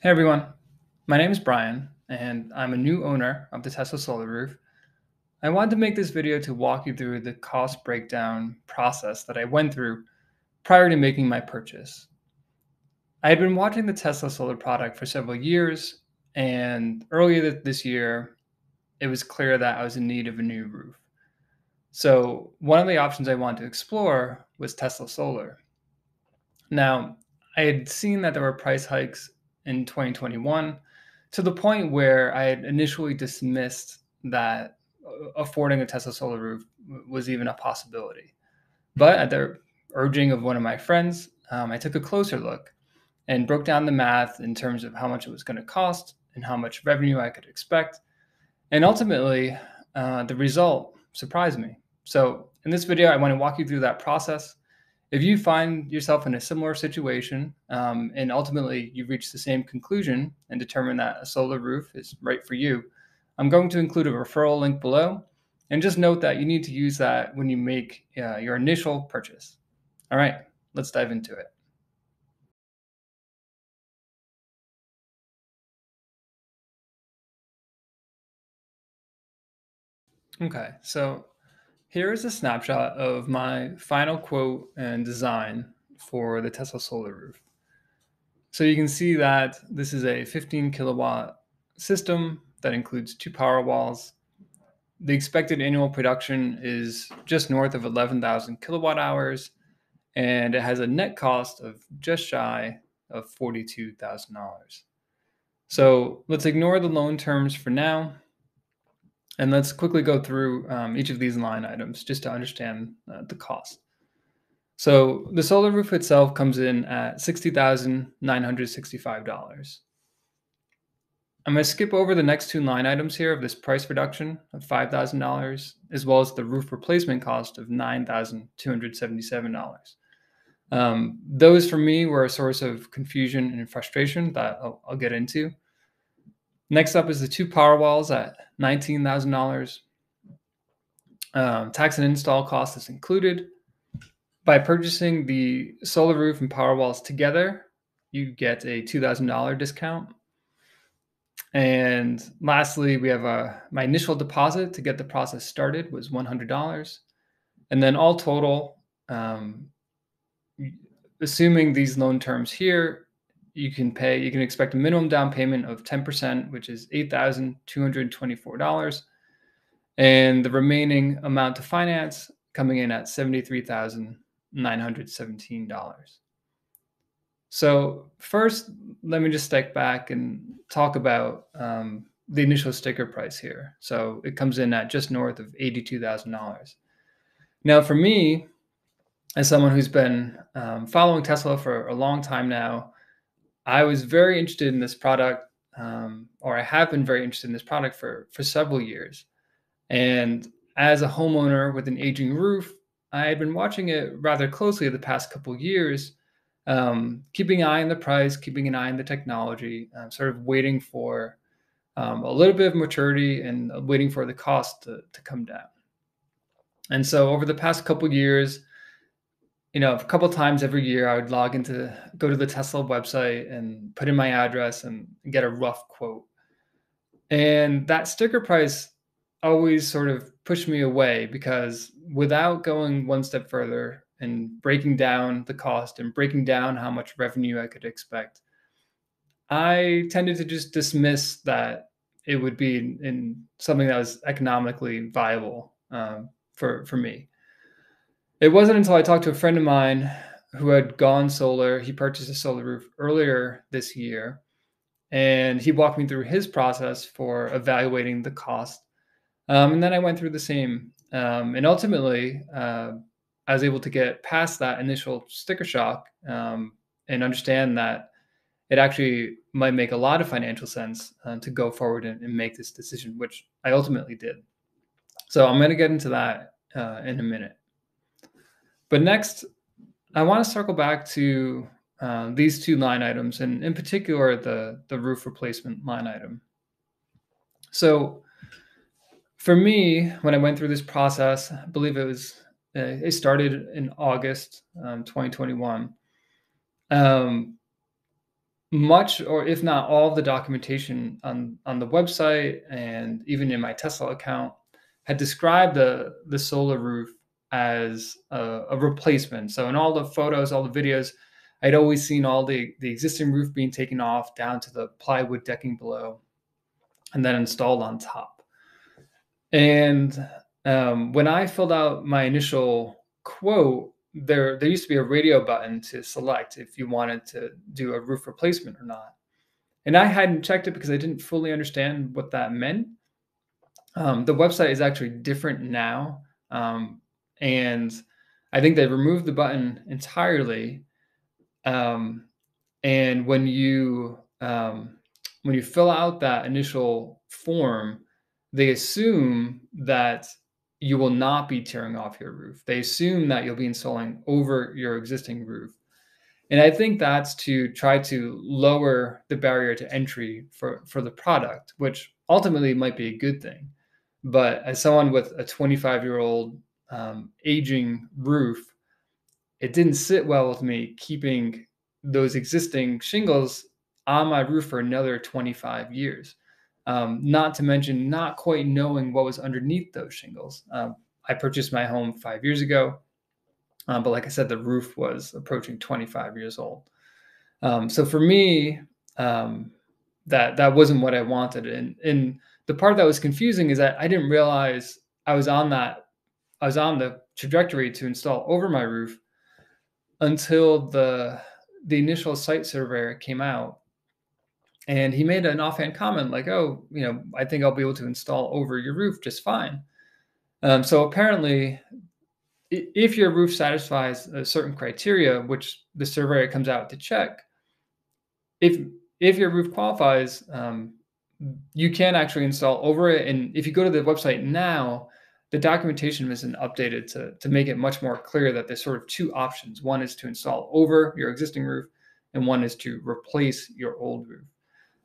Hey everyone, my name is Brian, and I'm a new owner of the Tesla Solar Roof. I wanted to make this video to walk you through the cost breakdown process that I went through prior to making my purchase. I had been watching the Tesla Solar product for several years, and earlier this year, it was clear that I was in need of a new roof. So, one of the options I wanted to explore was Tesla Solar. Now, I had seen that there were price hikes in 2021 to the point where I had initially dismissed that affording a Tesla solar roof was even a possibility. But at the urging of one of my friends, I took a closer look and broke down the math in terms of how much it was going to cost and how much revenue I could expect. And ultimately, the result surprised me. So, in this video, I want to walk you through that process. If you find yourself in a similar situation and ultimately you reach the same conclusion and determine that a solar roof is right for you, I'm going to include a referral link below. And just note that you need to use that when you make your initial purchase. All right, let's dive into it. Okay, so here is a snapshot of my final quote and design for the Tesla solar roof. So you can see that this is a 15 kilowatt system that includes 2 power walls. The expected annual production is just north of 11,000 kilowatt hours, and it has a net cost of just shy of $42,000. So let's ignore the loan terms for now, and let's quickly go through each of these line items just to understand the cost. So the solar roof itself comes in at $60,965. I'm going to skip over the next two line items here of this price reduction of $5,000, as well as the roof replacement cost of $9,277. Those for me were a source of confusion and frustration that I'll get into. Next up is the 2 power walls at $19,000. Tax and install cost is included. By purchasing the solar roof and power walls together, you get a $2,000 discount. And lastly, we have my initial deposit to get the process started was $100. And then all total, assuming these loan terms here, you can expect a minimum down payment of 10%, which is $8,224. And the remaining amount to finance coming in at $73,917. So first, let me just step back and talk about the initial sticker price here. So it comes in at just north of $82,000. Now, for me, as someone who's been following Tesla for a long time now, I was very interested in this product, or I have been very interested in this product for several years. And as a homeowner with an aging roof, I had been watching it rather closely the past couple of years, keeping an eye on the price, keeping an eye on the technology, sort of waiting for a little bit of maturity and waiting for the cost to come down. And so over the past couple of years, a couple of times every year, I would go to the Tesla website and put in my address and get a rough quote. And that sticker price always sort of pushed me away because without going one step further and breaking down the cost and breaking down how much revenue I could expect, I tended to just dismiss that it would be in something that was economically viable for me. It wasn't until I talked to a friend of mine who had gone solar. He purchased a solar roof earlier this year, and he walked me through his process for evaluating the cost. And then I went through the same. And ultimately, I was able to get past that initial sticker shock and understand that it actually might make a lot of financial sense to go forward and make this decision, which I ultimately did. So I'm going to get into that in a minute. But next, I want to circle back to these two line items, and in particular, the roof replacement line item. So for me, when I went through this process, I believe it started in August 2021. much, or if not all, of the documentation on the website and even in my Tesla account had described the solar roof as a replacement. So in all the photos, all the videos, I'd always seen all the existing roof being taken off down to the plywood decking below and then installed on top. And when I filled out my initial quote, there used to be a radio button to select if you wanted to do a roof replacement or not. And I hadn't checked it because I didn't fully understand what that meant. The website is actually different now, and I think they removed the button entirely. Um, and when you fill out that initial form, they assume that you will not be tearing off your roof. They assume that you'll be installing over your existing roof. And I think that's to try to lower the barrier to entry for the product, which ultimately might be a good thing. But as someone with a 25-year-old aging roof, it didn't sit well with me keeping those existing shingles on my roof for another 25 years. Not to mention not quite knowing what was underneath those shingles. I purchased my home 5 years ago, but like I said, the roof was approaching 25 years old. So for me, that wasn't what I wanted. And the part that was confusing is that I didn't realize I was on the trajectory to install over my roof until the initial site surveyor came out, and he made an offhand comment like, "Oh, I think I'll be able to install over your roof just fine." So apparently, if your roof satisfies a certain criteria, which the surveyor comes out to check, if your roof qualifies, you can actually install over it. And if you go to the website now, the documentation has been updated to make it much more clear that there's sort of two options. One is to install over your existing roof, and one is to replace your old roof.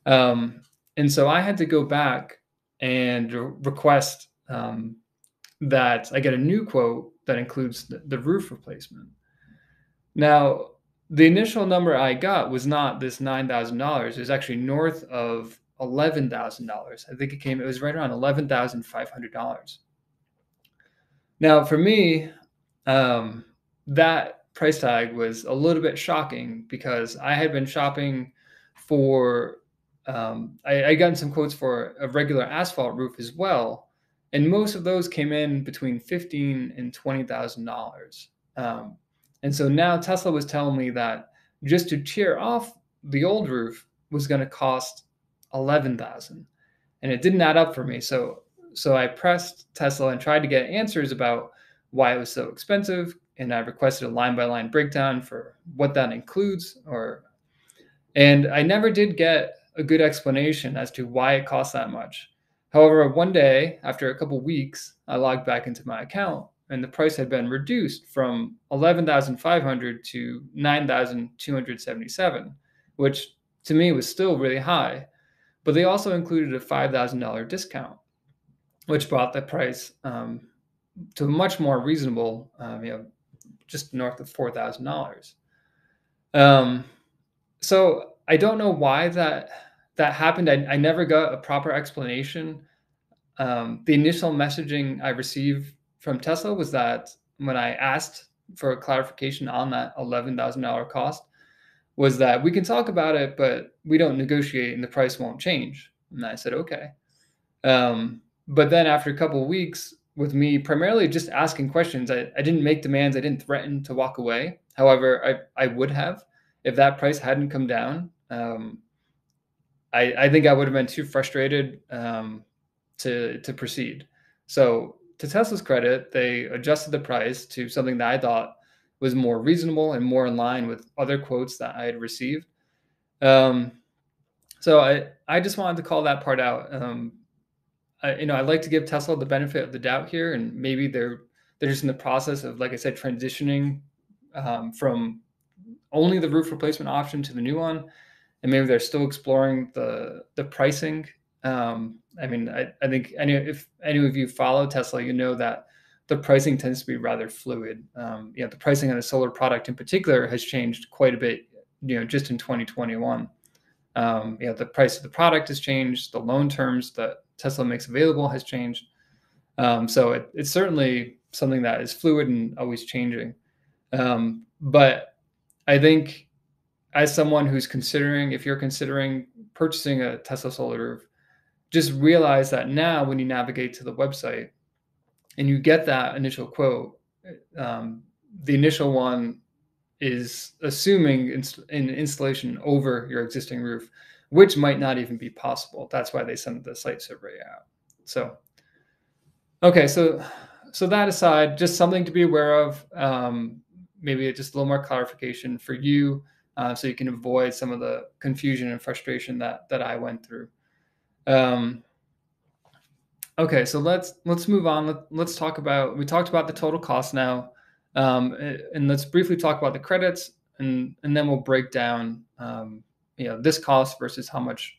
And so I had to go back and request that I get a new quote that includes the roof replacement. Now, the initial number I got was not this $9,000. It was actually north of $11,000. I think it was right around $11,500. Now, for me, that price tag was a little bit shocking because I had been shopping for, I gotten some quotes for a regular asphalt roof as well, and most of those came in between $15,000 and $20,000. And so now Tesla was telling me that just to tear off the old roof was going to cost $11,000, and it didn't add up for me. So I pressed Tesla and tried to get answers about why it was so expensive, and I requested a line-by-line breakdown for what that includes, and I never did get a good explanation as to why it costs that much. However, one day, after a couple weeks, I logged back into my account, and the price had been reduced from $11,500 to $9,277, which to me was still really high. But they also included a $5,000 discount, which brought the price to a much more reasonable, just north of $4,000. So I don't know why that happened. I never got a proper explanation. The initial messaging I received from Tesla was that when I asked for a clarification on that $11,000 cost, was that we can talk about it, but we don't negotiate and the price won't change. And I said, okay. But then after a couple of weeks, with me primarily just asking questions, I didn't make demands. I didn't threaten to walk away. However, I would have if that price hadn't come down. I think I would have been too frustrated to proceed. So to Tesla's credit, they adjusted the price to something that I thought was more reasonable and more in line with other quotes that I had received. So I just wanted to call that part out. I'd like to give Tesla the benefit of the doubt here, and maybe they're just in the process of, like I said, transitioning from only the roof replacement option to the new one, and maybe they're still exploring the pricing. I think if any of you follow Tesla, you know that the pricing tends to be rather fluid. The pricing on a solar product in particular has changed quite a bit, just in 2021. The price of the product has changed. The loan terms that Tesla makes available has changed. So it's certainly something that is fluid and always changing. But I think as someone who's considering, if you're considering purchasing a Tesla Solar Roof, just realize that now when you navigate to the website and you get that initial quote, the initial one is assuming an installation over your existing roof, which might not even be possible. That's why they send the site survey out. So, okay, so that aside, just something to be aware of. Maybe just a little more clarification for you, so you can avoid some of the confusion and frustration that I went through. Okay, so let's move on. Let's talk about, we talked about the total cost now, and let's briefly talk about the credits, and then we'll break down this cost versus how much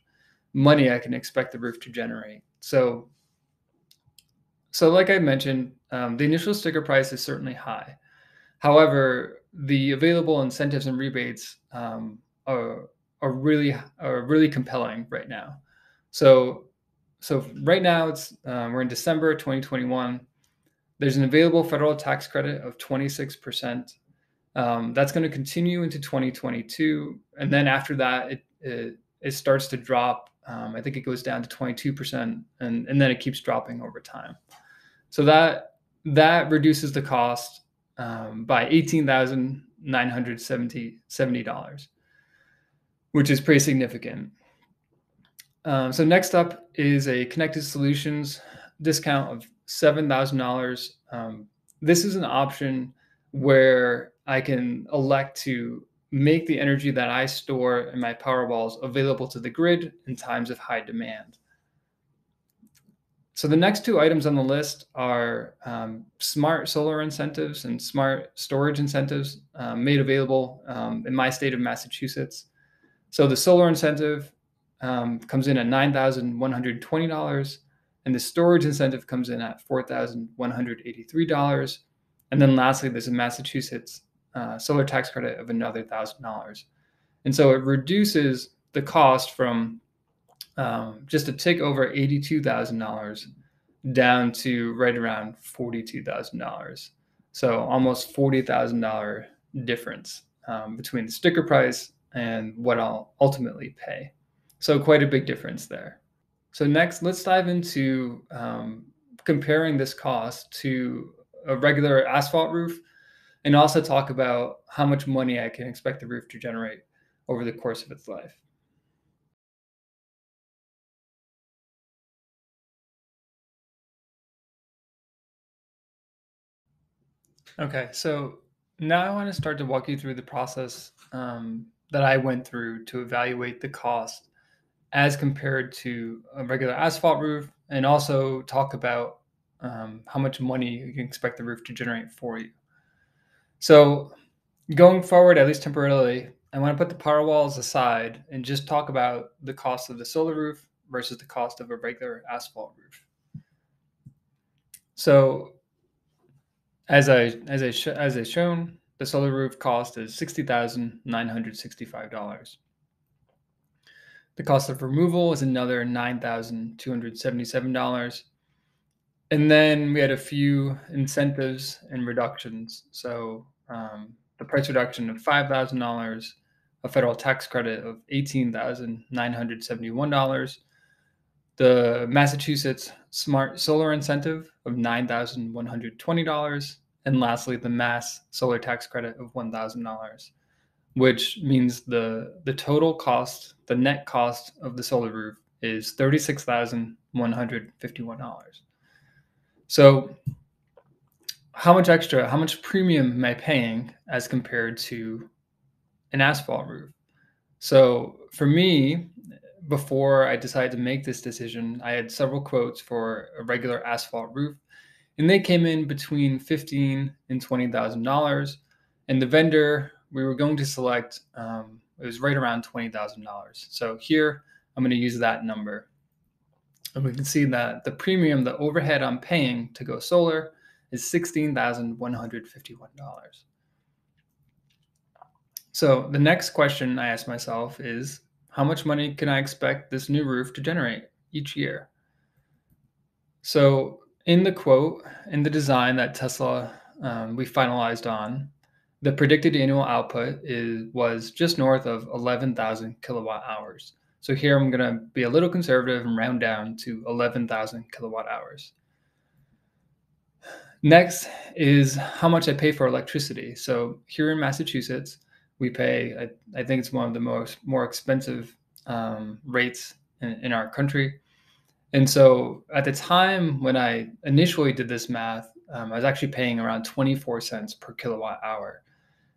money I can expect the roof to generate. So like I mentioned, the initial sticker price is certainly high. However, the available incentives and rebates are really compelling right now. So right now we're in December 2021. There's an available federal tax credit of 26%. That's going to continue into 2022, and then after that, it starts to drop. I think it goes down to 22%, and then it keeps dropping over time. So that reduces the cost by $18,970, which is pretty significant. So next up is a Connected Solutions discount of $7,000. This is an option where I can elect to make the energy that I store in my Powerwalls available to the grid in times of high demand. So the next two items on the list are smart solar incentives and smart storage incentives made available in my state of Massachusetts. So the solar incentive comes in at $9,120, and the storage incentive comes in at $4,183. And then lastly, there's a Massachusetts solar tax credit of another $1,000. And so it reduces the cost from just a tick over $82,000 down to right around $42,000. So almost $40,000 difference between the sticker price and what I'll ultimately pay. So quite a big difference there. So next, let's dive into comparing this cost to a regular asphalt roof, and also talk about how much money I can expect the roof to generate over the course of its life. Okay, so now I want to start to walk you through the process that I went through to evaluate the cost as compared to a regular asphalt roof, and also talk about how much money you can expect the roof to generate for you. So going forward, at least temporarily, I want to put the Powerwalls aside and just talk about the cost of the solar roof versus the cost of a regular asphalt roof. So as I shown, the solar roof cost is $60,965. The cost of removal is another $9,277. And then we had a few incentives and reductions. So the price reduction of $5,000, a federal tax credit of $18,971, the Massachusetts Smart Solar Incentive of $9,120, and lastly, the Mass Solar Tax Credit of $1,000, which means the total cost, the net cost of the solar roof is $36,151. So how much premium am I paying as compared to an asphalt roof? So for me, before I decided to make this decision, I had several quotes for a regular asphalt roof, and they came in between $15,000 and $20,000. And the vendor we were going to select, it was right around $20,000. So here I'm going to use that number. And we can see that the premium, the overhead I'm paying to go solar is $16,151. So the next question I ask myself is, how much money can I expect this new roof to generate each year? So in the quote, in the design that Tesla we finalized on, the predicted annual output was just north of 11,000 kilowatt hours. So here I'm going to be a little conservative and round down to 11,000 kilowatt hours. Next is how much I pay for electricity. So here in Massachusetts, we pay, I think it's one of the more expensive rates in our country. And so at the time when I initially did this math, I was actually paying around 24 cents per kilowatt hour.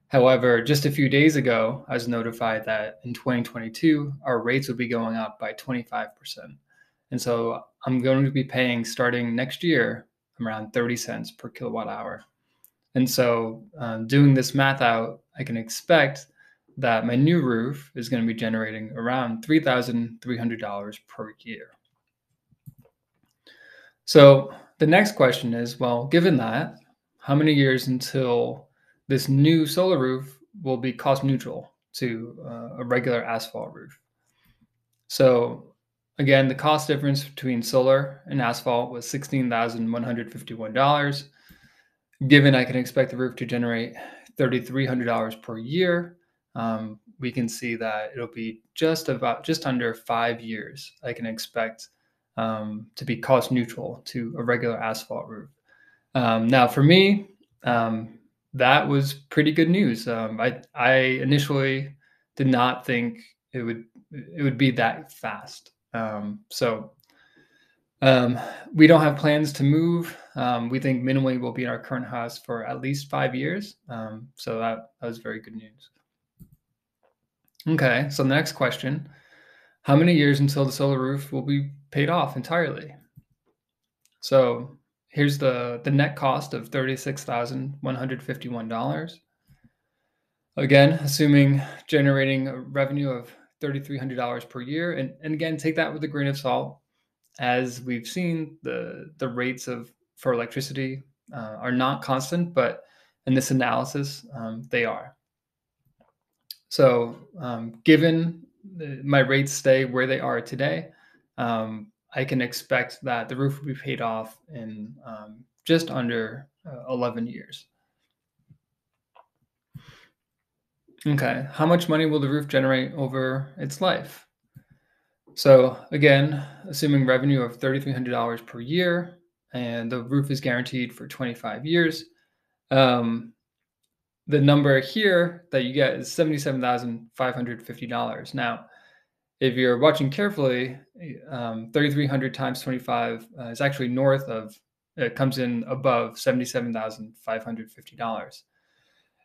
However, just a few days ago, I was notified that in 2022, our rates would be going up by 25%. And so I'm going to be paying starting next year around 30 cents per kilowatt hour. And so doing this math out, I can expect that my new roof is going to be generating around $3,300 per year. So the next question is, well, given that, how many years until this new solar roof will be cost neutral to a regular asphalt roof? So again, the cost difference between solar and asphalt was $16,151. Given I can expect the roof to generate $3,300 per year, we can see that it'll be just under 5 years I can expect to be cost neutral to a regular asphalt roof. Now, for me, that was pretty good news. I initially did not think it would be that fast. We don't have plans to move. We think minimally we'll be in our current house for at least 5 years. So that was very good news. Okay, so the next question, how many years until the solar roof will be paid off entirely? So here's the net cost of $36,151. Again, assuming generating a revenue of $3,300 per year. And again, take that with a grain of salt. As we've seen, the rates for electricity are not constant, but in this analysis, they are. So given my rates stay where they are today, I can expect that the roof will be paid off in just under 11 years. Okay, how much money will the roof generate over its life? So again, assuming revenue of $3,300 per year, and the roof is guaranteed for 25 years, the number here that you get is $77,550. Now, if you're watching carefully, 3,300 times 25 is actually it comes in above $77,550.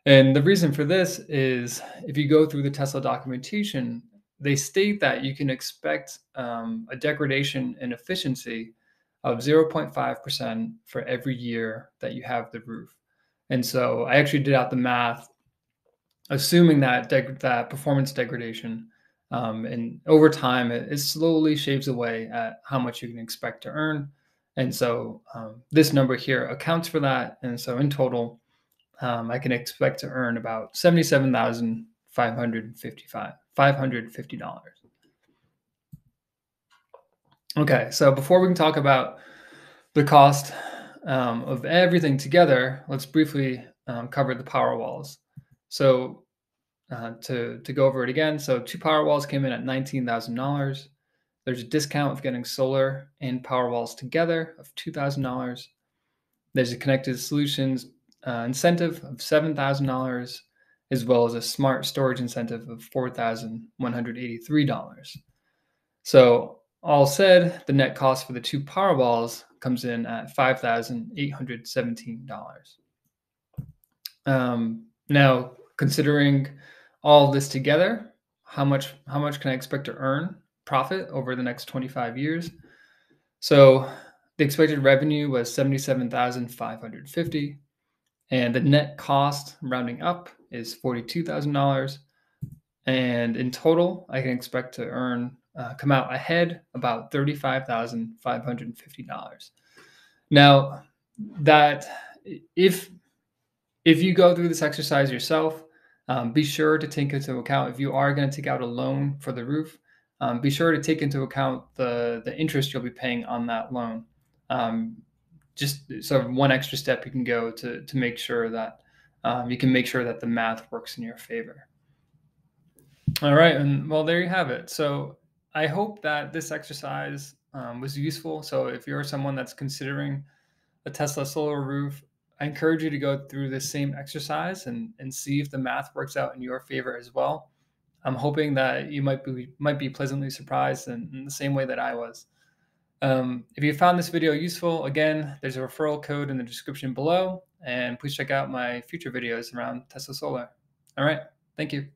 And the reason for this is if you go through the Tesla documentation, they state that you can expect a degradation in efficiency of 0.5% for every year that you have the roof. And so I actually did out the math, assuming that performance degradation, and over time, it slowly shaves away at how much you can expect to earn. And so this number here accounts for that. And so in total, I can expect to earn about $77,550. Okay, so before we can talk about the cost of everything together, let's briefly cover the power walls. So to go over it again, so 2 power walls came in at $19,000. There's a discount of getting solar and power walls together of $2,000. There's a connected solutions incentive of $7,000, as well as a smart storage incentive of $4,183. So all said, the net cost for the 2 power walls comes in at $5,817. Now, considering all of this together, how much can I expect to earn profit over the next 25 years? So the expected revenue was $77,550, and the net cost, rounding up, is $42,000. And in total, I can expect to come out ahead about $35,550. Now, that if you go through this exercise yourself, be sure to take into account if you are going to take out a loan for the roof, be sure to take into account the interest you'll be paying on that loan. Just so one extra step you can go to make sure that you can make sure that the math works in your favor. All right, and well, there you have it. So I hope that this exercise was useful. So if you're someone that's considering a Tesla solar roof, I encourage you to go through this same exercise and see if the math works out in your favor as well. I'm hoping that you might be pleasantly surprised in the same way that I was. If you found this video useful, again, there's a referral code in the description below, and please check out my future videos around Tesla Solar. All right, thank you.